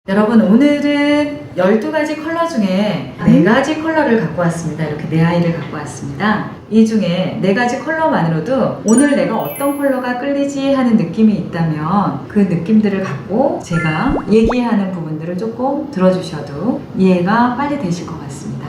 여러분, 오늘은 12가지 컬러 중에 4가지 컬러를 갖고 왔습니다. 이렇게 4아이를 갖고 왔습니다. 이 중에 4가지 컬러만으로도 오늘 내가 어떤 컬러가 끌리지 하는 느낌이 있다면 그 느낌들을 갖고 제가 얘기하는 부분들을 조금 들어주셔도 이해가 빨리 되실 것 같습니다.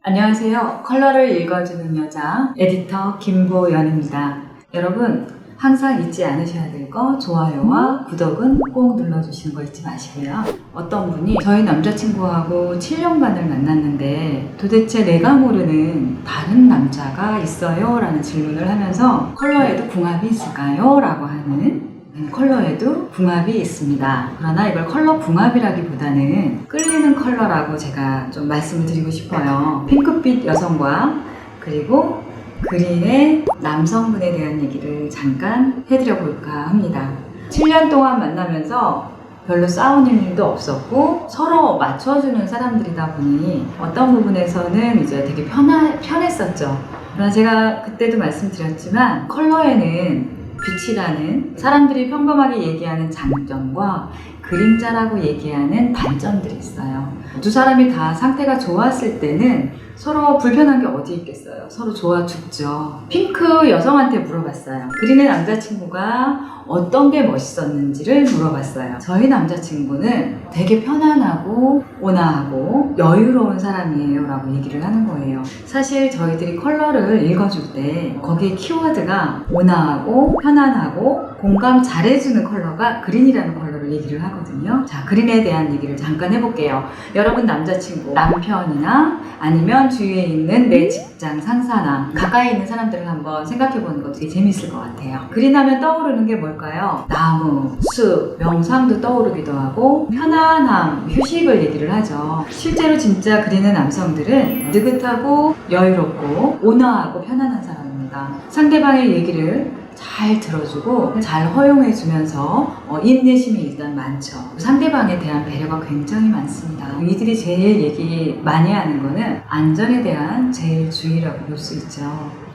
안녕하세요. 컬러를 읽어주는 여자 에디터 김보연입니다. 여러분, 항상 잊지 않으셔야 될 거 좋아요와 구독은 꼭 눌러주시는 거 잊지 마시고요. 어떤 분이 저희 남자친구하고 7년간을 만났는데 도대체 내가 모르는 다른 남자가 있어요? 라는 질문을 하면서 컬러에도 궁합이 있을까요? 라고 하는 컬러에도 궁합이 있습니다. 그러나 이걸 컬러 궁합이라기보다는 끌리는 컬러라고 제가 좀 말씀을 드리고 싶어요. 핑크빛 여성과 그리고 그린의 남성분에 대한 얘기를 잠깐 해드려 볼까 합니다. 7년 동안 만나면서 별로 싸우는 일도 없었고 서로 맞춰주는 사람들이다 보니 어떤 부분에서는 이제 되게 편했었죠. 그러나 제가 그때도 말씀드렸지만 컬러에는 빛이라는 사람들이 평범하게 얘기하는 장점과 그림자라고 얘기하는 단점들이 있어요. 두 사람이 다 상태가 좋았을 때는 서로 불편한 게 어디 있겠어요. 서로 좋아 죽죠. 핑크 여성한테 물어봤어요. 그린의 남자친구가 어떤 게 멋있었는지를 물어봤어요. 저희 남자친구는 되게 편안하고 온화하고 여유로운 사람이에요 라고 얘기를 하는 거예요. 사실 저희들이 컬러를 읽어줄 때 거기에 키워드가 온화하고 편안하고 공감 잘해주는 컬러가 그린이라는 컬러를 얘기를 하거든요. 자, 그린에 대한 얘기를 잠깐 해볼게요. 여러분 남자친구, 남편이나 아니면 주위에 있는 내 직장 상사나 가까이 있는 사람들을 한번 생각해보는 것도 되게 재밌을 것 같아요. 그린 하면 떠오르는 게 뭘까요? 나무, 숲, 명상도 떠오르기도 하고 편안함, 휴식을 얘기를 하죠. 실제로 진짜 그리는 남성들은 느긋하고 여유롭고 온화하고 편안한 사람입니다. 상대방의 얘기를 잘 들어주고 잘 허용해주면서 인내심이 일단 많죠. 상대방에 대한 배려가 굉장히 많습니다. 이들이 제일 얘기 많이 하는 거는 안전에 대한 제일 주의라고 볼 수 있죠.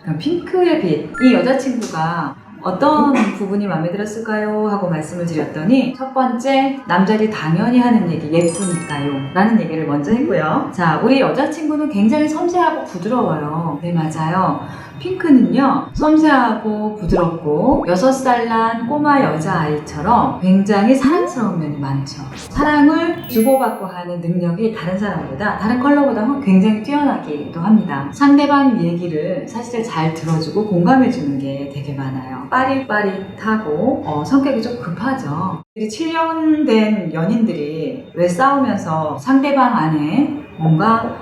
그럼 핑크의 빛, 이 여자친구가 어떤 부분이 마음에 들었을까요? 하고 말씀을 드렸더니 첫 번째, 남자들이 당연히 하는 얘기, 예쁘니까요 라는 얘기를 먼저 했고요. 자, 우리 여자친구는 굉장히 섬세하고 부드러워요. 네, 맞아요. 핑크는요, 섬세하고 부드럽고 6살 난 꼬마 여자아이처럼 굉장히 사랑스러운 면이 많죠. 사랑을 주고받고 하는 능력이 다른 사람보다, 다른 컬러보다 굉장히 뛰어나기도 합니다. 상대방 얘기를 사실 잘 들어주고 공감해주는 게 되게 많아요. 빠릿빠릿하고 성격이 좀 급하죠. 7년 된 연인들이 왜 싸우면서 상대방 안에 뭔가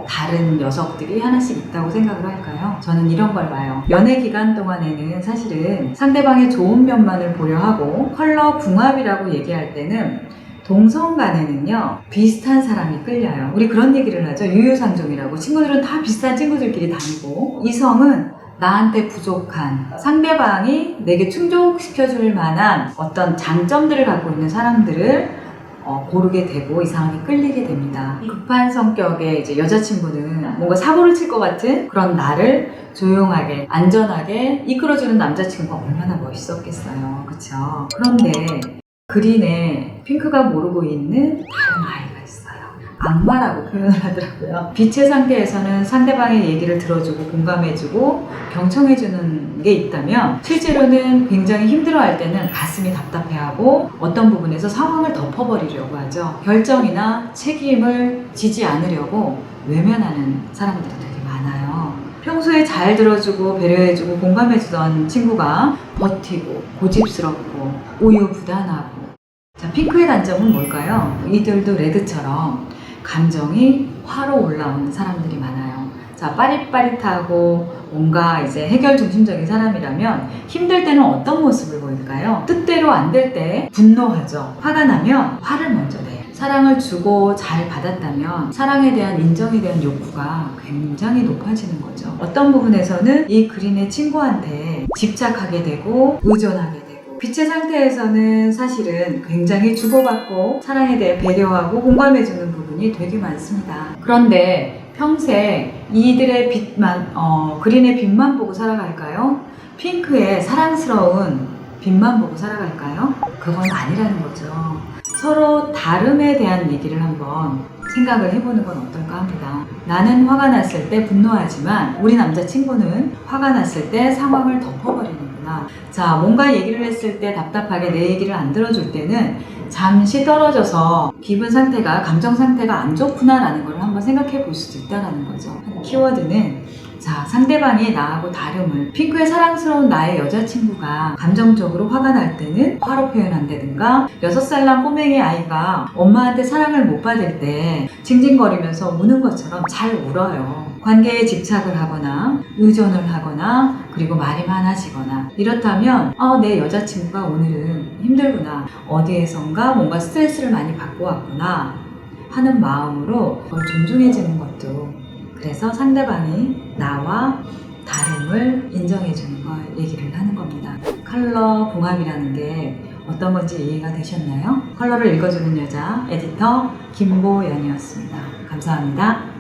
다른 녀석들이 하나씩 있다고 생각을 할까요? 저는 이런 걸 봐요. 연애 기간 동안에는 사실은 상대방의 좋은 면만을 보려 하고 컬러 궁합이라고 얘기할 때는 동성 간에는요 비슷한 사람이 끌려요. 우리 그런 얘기를 하죠. 유유상종이라고. 친구들은 다 비슷한 친구들끼리 다니고 이성은 나한테 부족한 상대방이 내게 충족시켜줄 만한 어떤 장점들을 갖고 있는 사람들을 고르게 되고 이상하게 끌리게 됩니다. 급한 성격의 이제 여자친구는 뭔가 사고를 칠 것 같은 그런 나를 조용하게 안전하게 이끌어주는 남자친구가 얼마나 멋있었겠어요. 그쵸? 그런데 그린에 핑크가 모르고 있는 다른 아이가 있어요. 악마라고 표현을 하더라고요. 빛의 상태에서는 상대방의 얘기를 들어주고 공감해주고 경청해주는 게 있다면 실제로는 굉장히 힘들어할 때는 가슴이 답답해하고 어떤 부분에서 상황을 덮어버리려고 하죠. 결정이나 책임을 지지 않으려고 외면하는 사람들이 되게 많아요. 평소에 잘 들어주고 배려해주고 공감해주던 친구가 버티고 고집스럽고 우유부단하고. 자, 핑크의 단점은 뭘까요? 이들도 레드처럼 감정이 화로 올라오는 사람들이 많아요. 자, 빠릿빠릿하고 뭔가 이제 해결 중심적인 사람이라면 힘들 때는 어떤 모습을 보일까요? 뜻대로 안 될 때 분노하죠. 화가 나면 화를 먼저 내요. 사랑을 주고 잘 받았다면 사랑에 대한 인정에 대한 욕구가 굉장히 높아지는 거죠. 어떤 부분에서는 이 그린의 친구한테 집착하게 되고 의존하게 되고 빛의 상태에서는 사실은 굉장히 주고받고 사랑에 대해 배려하고 공감해주는 부분이 되게 많습니다. 그런데 평생 이들의 빛만, 그린의 빛만 보고 살아갈까요? 핑크의 사랑스러운 빛만 보고 살아갈까요? 그건 아니라는 거죠. 서로 다름에 대한 얘기를 한번 생각을 해보는 건 어떨까 합니다. 나는 화가 났을 때 분노하지만 우리 남자친구는 화가 났을 때 상황을 덮어버리는구나. 자, 뭔가 얘기를 했을 때 답답하게 내 얘기를 안 들어줄 때는 잠시 떨어져서 기분 상태가, 감정 상태가 안 좋구나라는 걸 한번 생각해 볼 수도 있다는 거죠. 키워드는 자, 상대방이 나하고 다름을, 핑크의 사랑스러운 나의 여자친구가 감정적으로 화가 날 때는 화로 표현한다든가 6살 난 꼬맹이 아이가 엄마한테 사랑을 못 받을 때 징징거리면서 우는 것처럼 잘 울어요. 관계에 집착을 하거나 의존을 하거나 그리고 말이 많아지거나 이렇다면 내 여자친구가 오늘은 힘들구나, 어디에선가 뭔가 스트레스를 많이 받고 왔구나 하는 마음으로 그걸 존중해주는 것도, 그래서 상대방이 나와 다름을 인정해주는 걸 얘기를 하는 겁니다. 컬러 궁합이라는 게 어떤 건지 이해가 되셨나요? 컬러를 읽어주는 여자 에디터 김보연이었습니다. 감사합니다.